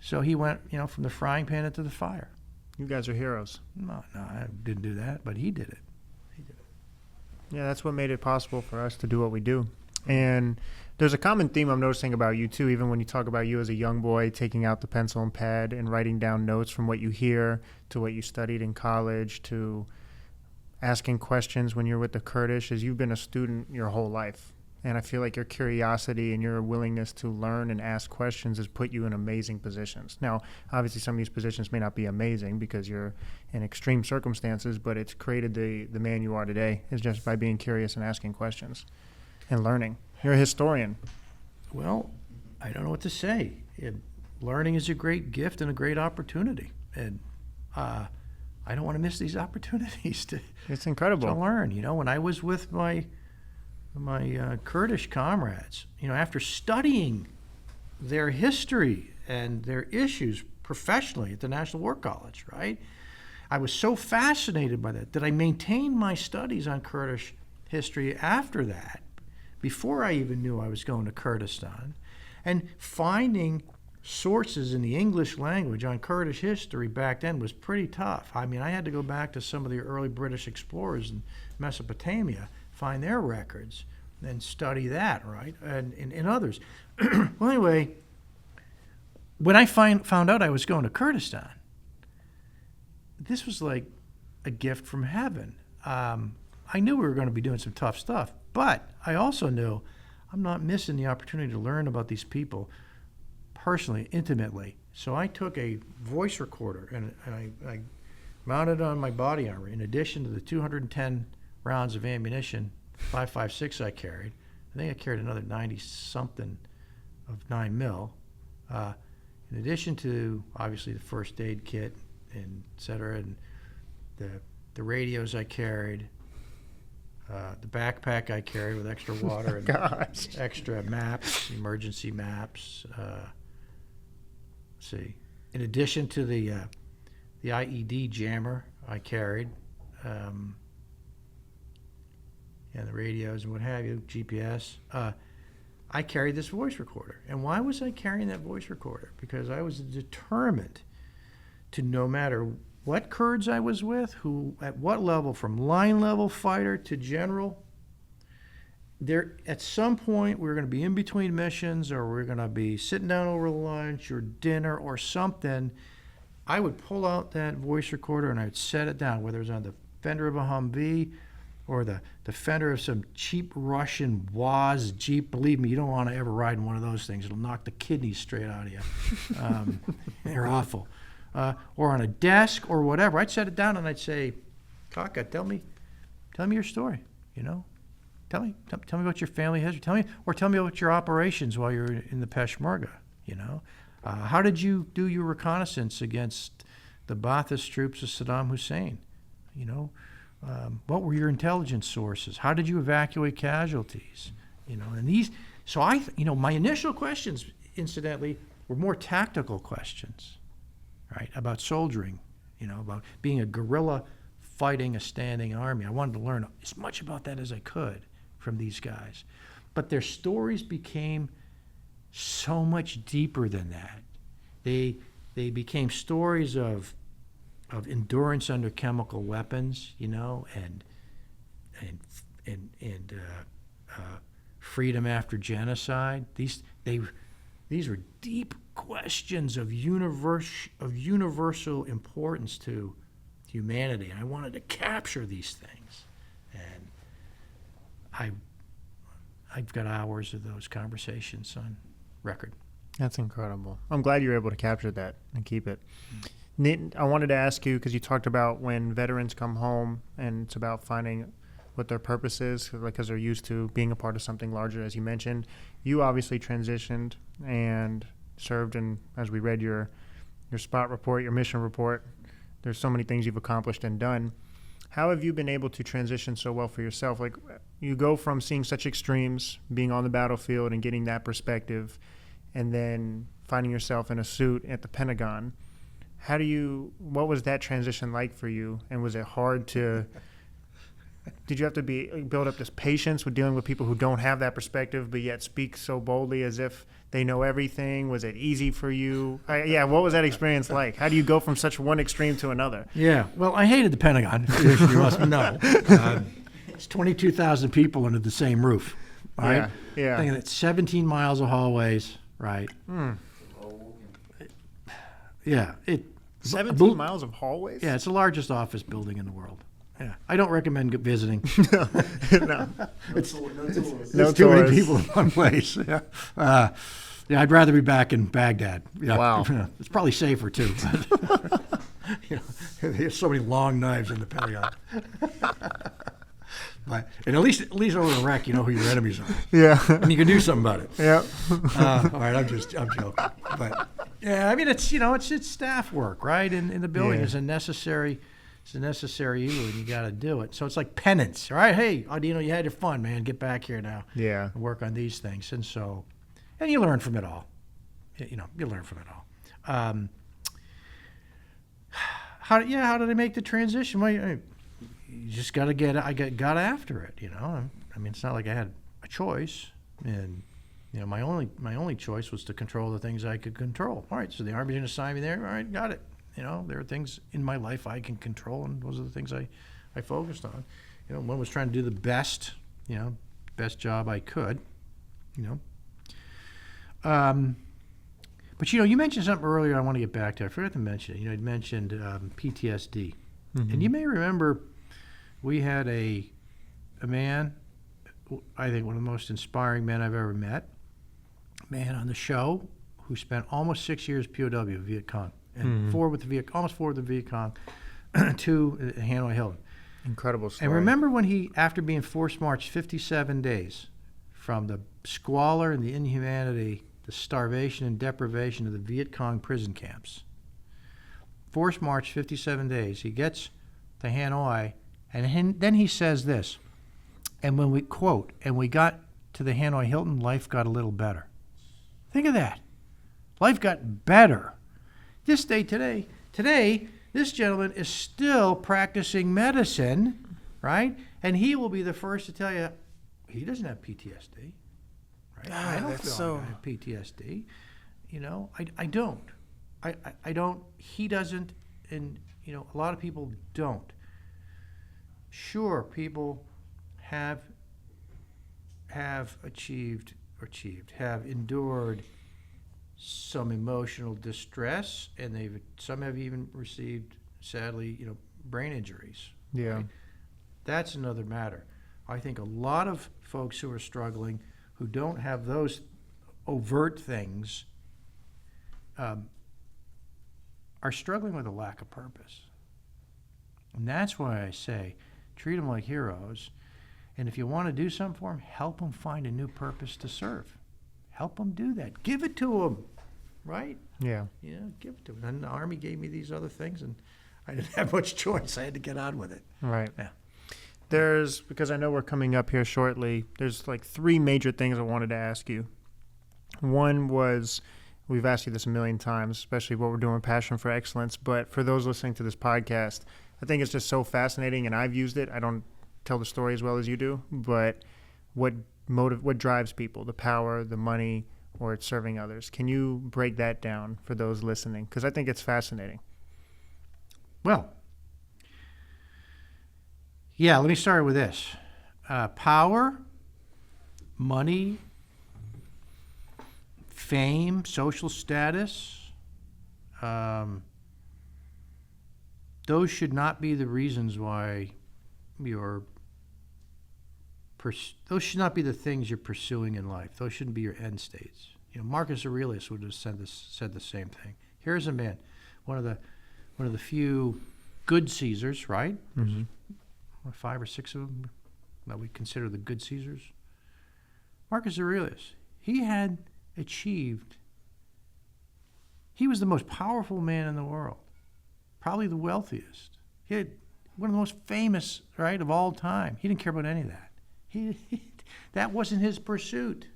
B: so he went, from the frying pan into the fire.
A: You guys are heroes.
B: No, I didn't do that, but he did it.
A: Yeah, that's what made it possible for us to do what we do. And there's a common theme I'm noticing about you, too, even when you talk about you as a young boy taking out the pencil and pad and writing down notes from what you hear to what you studied in college to asking questions when you're with the Kurdish, is you've been a student your whole life. And I feel like your curiosity and your willingness to learn and ask questions has put you in amazing positions. Now, obviously, some of these positions may not be amazing because you're in extreme circumstances, but it's created the man you are today is just by being curious and asking questions and learning. You're a historian.
B: Well, I don't know what to say. Learning is a great gift and a great opportunity. And I don't want to miss these opportunities
A: It's incredible.
B: to learn. When I was with my Kurdish comrades, after studying their history and their issues professionally at the National War College, right? I was so fascinated by that I maintained my studies on Kurdish history after that, before I even knew I was going to Kurdistan, and finding sources in the English language on Kurdish history back then was pretty tough. I mean, I had to go back to some of the early British explorers in Mesopotamia, find their records, and study that, right? And others. Well, anyway, when I found out I was going to Kurdistan, this was like a gift from heaven. I knew we were going to be doing some tough stuff, but I also knew I'm not missing the opportunity to learn about these people personally, intimately. So I took a voice recorder and I mounted it on my body armor. In addition to the 210 rounds of ammunition, 5.56 I carried, I think I carried another 90-something 9 mil. In addition to obviously the first aid kit and et cetera, and the radios I carried, the backpack I carried with extra water and extra maps, emergency maps. Let's see. In addition to the IED jammer I carried, and the radios and what have you, GPS, I carried this voice recorder. And why was I carrying that voice recorder? Because I was determined to, no matter what Kurds I was with, who, at what level, from line level fighter to general, there at some point we were going to be in between missions, or we are going to be sitting down over lunch or dinner or something. I would pull out that voice recorder and I would set it down, whether it was on the fender of a Humvee or the fender of some cheap Russian Waz Jeep. Believe me, you don't want to ever ride in one of those things. It'll knock the kidneys straight out of you. They're awful. Or on a desk or whatever. I'd set it down and I'd say, Kaka, tell me your story, you know? Tell me about your family history. Tell me about your operations while you're in the Peshmerga, you know? How did you do your reconnaissance against the Ba'athist troops of Saddam Hussein? You know, what were your intelligence sources? How did you evacuate casualties? You know, and these. So my initial questions, incidentally, were more tactical questions, right? About soldiering, you know, about being a guerrilla fighting a standing army. I wanted to learn as much about that as I could from these guys, but their stories became so much deeper than that. They became stories of endurance under chemical weapons, you know, and freedom after genocide. These were deep questions of universal importance to humanity, and I wanted to capture these things. And I've got hours of those conversations on record.
A: That's incredible. I'm glad you were able to capture that and keep it. I wanted to ask you, because you talked about when veterans come home and it's about finding what their purpose is, because they're used to being a part of something larger, as you mentioned. You obviously transitioned and served in, as we read your spot report, your mission report. There's so many things you've accomplished and done. How have you been able to transition so well for yourself? Like, you go from seeing such extremes, being on the battlefield and getting that perspective, and then finding yourself in a suit at the Pentagon. What was that transition like for you? And was it hard did you have to build up this patience with dealing with people who don't have that perspective, but yet speak so boldly as if they know everything? Was it easy for you? What was that experience like? How do you go from such one extreme to another?
B: Yeah, well, I hated the Pentagon, as you must know. It's 22,000 people under the same roof, right?
A: Yeah.
B: Thinking it's 17 miles of hallways, right? Yeah.
A: 17 miles of hallways?
B: Yeah, it's the largest office building in the world. Yeah, I don't recommend visiting.
A: No.
B: It's
A: No
B: too many
A: tours.
B: people in one place. Yeah. I'd rather be back in Baghdad. Yeah.
A: Wow.
B: It's probably safer too. But, there's so many long knives in the Pentagon. And at least over in Iraq, you know who your enemies are.
A: Yeah.
B: And you can do something about it.
A: Yeah.
B: All right, I'm joking. But yeah, I mean, it's staff work, right? In the building,
A: Yeah.
B: It's a necessary evil, and you got to do it. So it's like penance, all right? Hey, Audino, you had your fun, man. Get back here now.
A: Yeah.
B: And work on these things, and you learn from it all. You learn from it all. How did I make the transition? Well, you just got to got after it. You know, I mean, it's not like I had a choice, and my only choice was to control the things I could control. All right, so the Army's going to assign me there. All right, got it. There are things in my life I can control, and those are the things I focused on. One was trying to do the best job I could. But you mentioned something earlier I want to get back to. I forgot to mention it. You mentioned PTSD, and you may remember we had a man, I think one of the most inspiring men I've ever met, man on the show who spent almost 6 years POW, Viet Cong, and almost 4 with the Viet Cong, 2 at Hanoi Hilton.
A: Incredible story.
B: And remember when he, after being forced marched 57 days from the squalor and the inhumanity, the starvation and deprivation of the Viet Cong prison camps. Forced march 57 days. He gets to Hanoi, and then he says this, and when we, quote, and we got to the Hanoi Hilton, life got a little better. Think of that. Life got better. This day today, this gentleman is still practicing medicine, right? And he will be the first to tell you, he doesn't have PTSD. Right? I don't feel like I have PTSD. You know, I don't. I don't. He doesn't. And, you know, a lot of people don't. Sure, people have endured some emotional distress, and some have even received, sadly, you know, brain injuries.
A: Yeah.
B: Right? That's another matter. I think a lot of folks who are struggling, who don't have those overt things, are struggling with a lack of purpose. And that's why I say, treat them like heroes. And if you want to do something for them, help them find a new purpose to serve. Help them do that. Give it to them, right?
A: Yeah.
B: Yeah, give it to them. And the Army gave me these other things, and I didn't have much choice. I had to get on with it.
A: Right.
B: Yeah.
A: Because I know we're coming up here shortly, there's like 3 major things I wanted to ask you. One was, we've asked you this a million times, especially what we're doing with Passion for Excellence, but for those listening to this podcast, I think it's just so fascinating, and I've used it. I don't tell the story as well as you do, but what drives people, the power, the money, or it's serving others. Can you break that down for those listening? Because I think it's fascinating.
B: Well, yeah, let me start with this. Power, money, fame, social status, those should not be the reasons why those should not be the things you're pursuing in life. Those shouldn't be your end states. You know, Marcus Aurelius would have said the same thing. Here's a man, one of the few good Caesars, right?
A: Mm-hmm.
B: 5 or 6 of them that we consider the good Caesars. Marcus Aurelius, he had achieved, he was the most powerful man in the world, probably the wealthiest. He had one of the most famous, right, of all time. He didn't care about any of that. That wasn't his pursuit.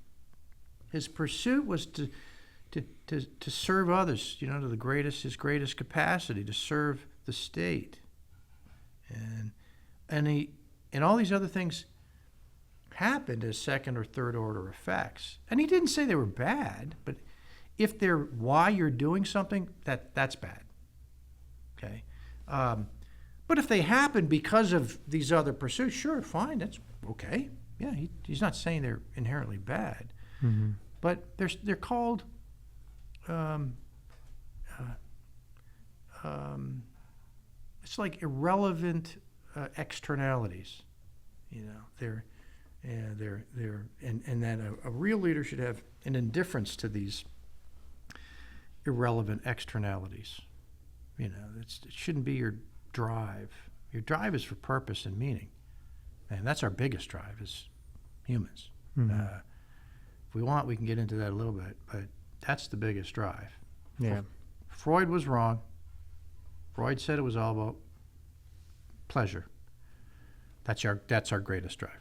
B: His pursuit was to serve others, you know, to his greatest capacity, to serve the state. And all these other things happened as second or third order effects. And he didn't say they were bad, but if they're why you're doing something, that's bad. Okay? But if they happen because of these other pursuits, sure, fine, that's okay. Yeah, he's not saying they're inherently bad.
A: Mm-hmm.
B: But they're called it's like irrelevant externalities. You know, and that a real leader should have an indifference to these irrelevant externalities. You know, it shouldn't be your drive. Your drive is for purpose and meaning, and that's our biggest drive as humans.
A: Mm-hmm.
B: If we want, we can get into that a little bit, but that's the biggest drive.
A: Yeah.
B: Freud was wrong. Freud said it was all about pleasure. That's our greatest drive.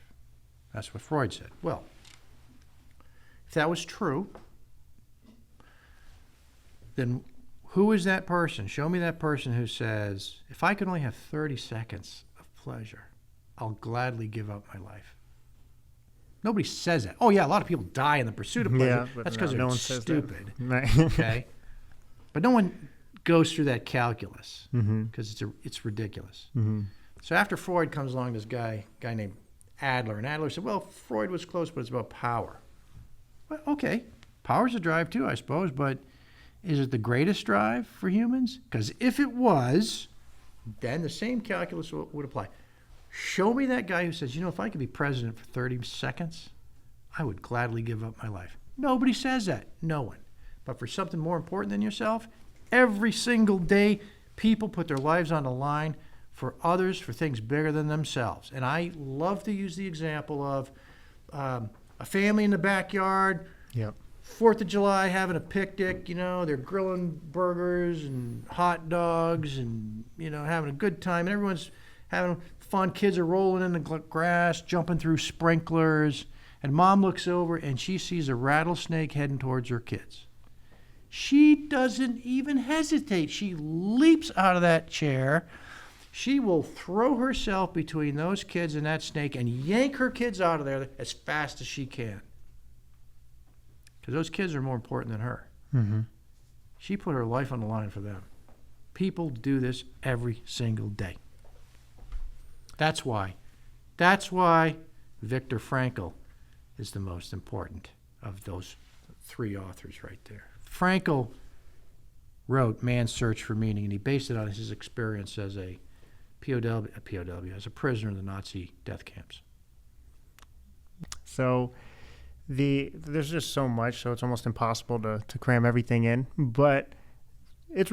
B: That's what Freud said. Well, if that was true, then who is that person? Show me that person who says, if I could only have 30 seconds of pleasure, I'll gladly give up my life. Nobody says that. Oh, yeah, a lot of people die in the pursuit of pleasure.
A: Yeah,
B: that's because
A: no
B: they're
A: one says
B: stupid.
A: That.
B: Okay? But no one goes through that calculus because
A: Mm-hmm.
B: it's ridiculous.
A: Mm-hmm.
B: So after Freud comes along this guy named Adler, and Adler said, well, Freud was close, but it's about power. Well, okay, power's a drive too, I suppose, but is it the greatest drive for humans? Because if it was, then the same calculus would apply. Show me that guy who says, you know, if I could be president for 30 seconds, I would gladly give up my life. Nobody says that. No one. But for something more important than yourself, every single day, people put their lives on the line for others, for things bigger than themselves. And I love to use the example of a family in the backyard.
A: Yep.
B: 4th of July having a picnic, they're grilling burgers and hot dogs and, having a good time. And everyone's having fun. Kids are rolling in the grass, jumping through sprinklers. And Mom looks over and she sees a rattlesnake heading towards her kids. She doesn't even hesitate. She leaps out of that chair. She will throw herself between those kids and that snake and yank her kids out of there as fast as she can. Because those kids are more important than her.
A: Mm-hmm.
B: She put her life on the line for them. People do this every single day. That's why Viktor Frankl is the most important of those 3 authors right there. Frankl wrote Man's Search for Meaning, and he based it on his experience as a POW, as a prisoner in the Nazi death camps.
A: So there's just so much, so it's almost impossible to cram everything in. But it's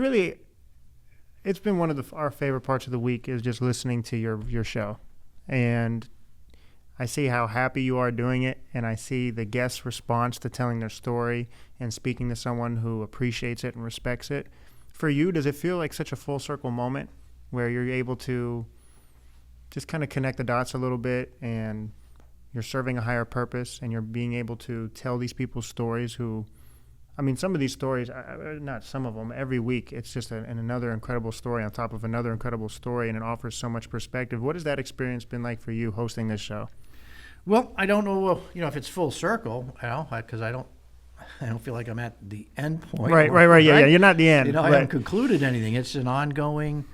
A: been one of our favorite parts of the week is just listening to your show. And I see how happy you are doing it, and I see the guest's response to telling their story and speaking to someone who appreciates it and respects it. For you, does it feel like such a full circle moment where you're able to just kind of connect the dots a little bit, and you're serving a higher purpose, and you're being able to tell these people's stories who, I mean, some of these stories, not some of them, every week, it's just another incredible story on top of another incredible story, and it offers so much perspective. What has that experience been like for you hosting this show?
B: Well, I don't know, if it's full circle, because I don't feel like I'm at the end point.
A: Right. Yeah, you're not the end.
B: I haven't concluded anything. It's an ongoing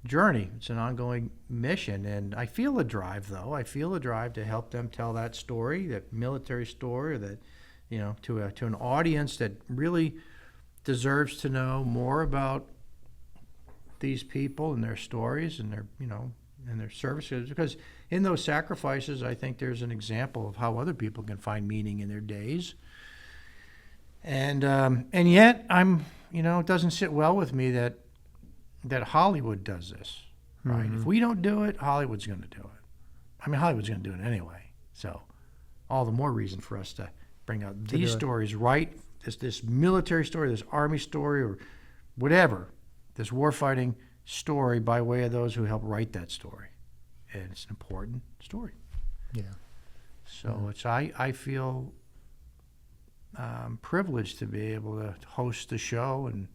B: journey. It's an ongoing mission, and I feel a drive, though. I feel a drive to help them tell that story, that military story, or that, to an audience that really deserves to know more about these people and their stories and their, and their services, because in those sacrifices, I think there's an example of how other people can find meaning in their days. And yet it doesn't sit well with me that Hollywood does this, right? Mm-hmm. If we don't do it, Hollywood's going to do it. I mean, Hollywood's going to do it anyway. So all the more reason for us to bring out these stories, right? This military story, this army story, or whatever, this warfighting story by way of those who helped write that story. And it's an important story.
A: Yeah.
B: So I feel privileged to be able to host the show and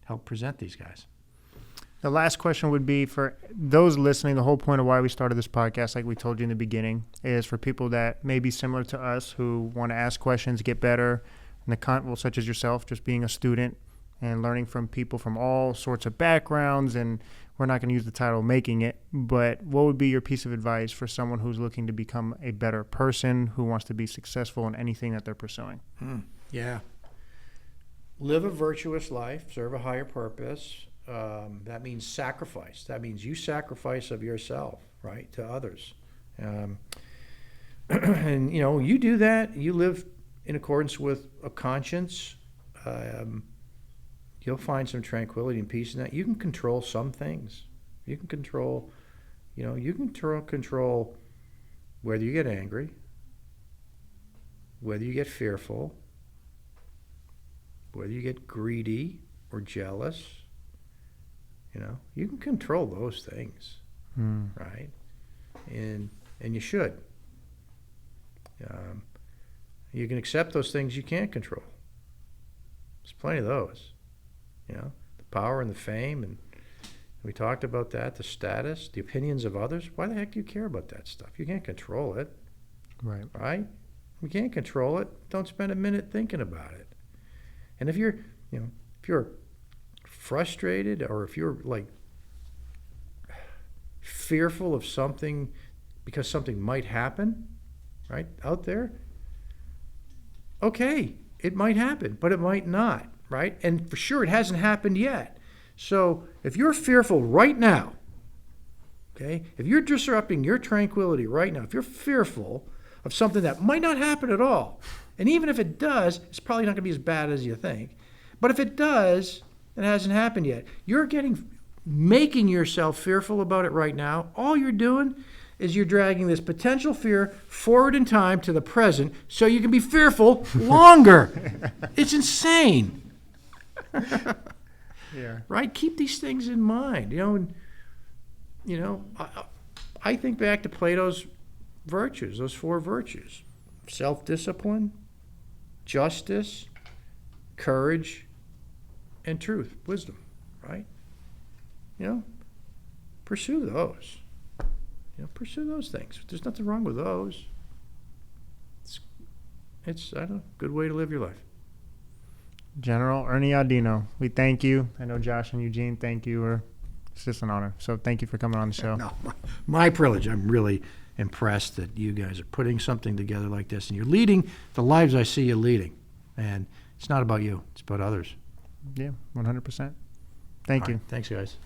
B: help present these guys.
A: The last question would be for those listening. The whole point of why we started this podcast, like we told you in the beginning, is for people that may be similar to us who want to ask questions, get better, and such as yourself, just being a student and learning from people from all sorts of backgrounds. And we're not going to use the title "Making It," but what would be your piece of advice for someone who's looking to become a better person, who wants to be successful in anything that they're pursuing?
B: Yeah. Live a virtuous life, serve a higher purpose. That means sacrifice. That means you sacrifice of yourself, right, to others. And, you do that, you live in accordance with a conscience, you'll find some tranquility and peace in that. You can control some things. You can control, control whether you get angry, whether you get fearful, whether you get greedy or jealous. You can control those things, right? And you should. You can accept those things you can't control. There's plenty of those. The power and the fame, and we talked about that, the status, the opinions of others. Why the heck do you care about that stuff? You can't control it. Right? You can't control it. Don't spend a minute thinking about it. And if you're frustrated, or if you're fearful of something because something might happen, right, out there, okay, it might happen, but it might not, right? And for sure, it hasn't happened yet. So if you're fearful right now, okay, if you're disrupting your tranquility right now, if you're fearful of something that might not happen at all, and even if it does, it's probably not going to be as bad as you think, but if it does, it hasn't happened yet. You're making yourself fearful about it right now. All you're doing is you're dragging this potential fear forward in time to the present so you can be fearful longer. It's insane.
A: Yeah.
B: Right? Keep these things in mind. I think back to Plato's virtues, those 4 virtues: self-discipline, justice, courage, and truth, wisdom, right? Pursue those. Pursue those things. There's nothing wrong with those. It's I don't know, good way to live your life.
A: General Ernie Audino, we thank you. I know Josh and Eugene thank you. It's just an honor. So thank you for coming on the show.
B: No, my privilege. I'm really impressed that you guys are putting something together like this, and you're leading the lives I see you leading. And it's not about you. It's about others.
A: Yeah, 100%. Thank you.
B: Thanks, guys.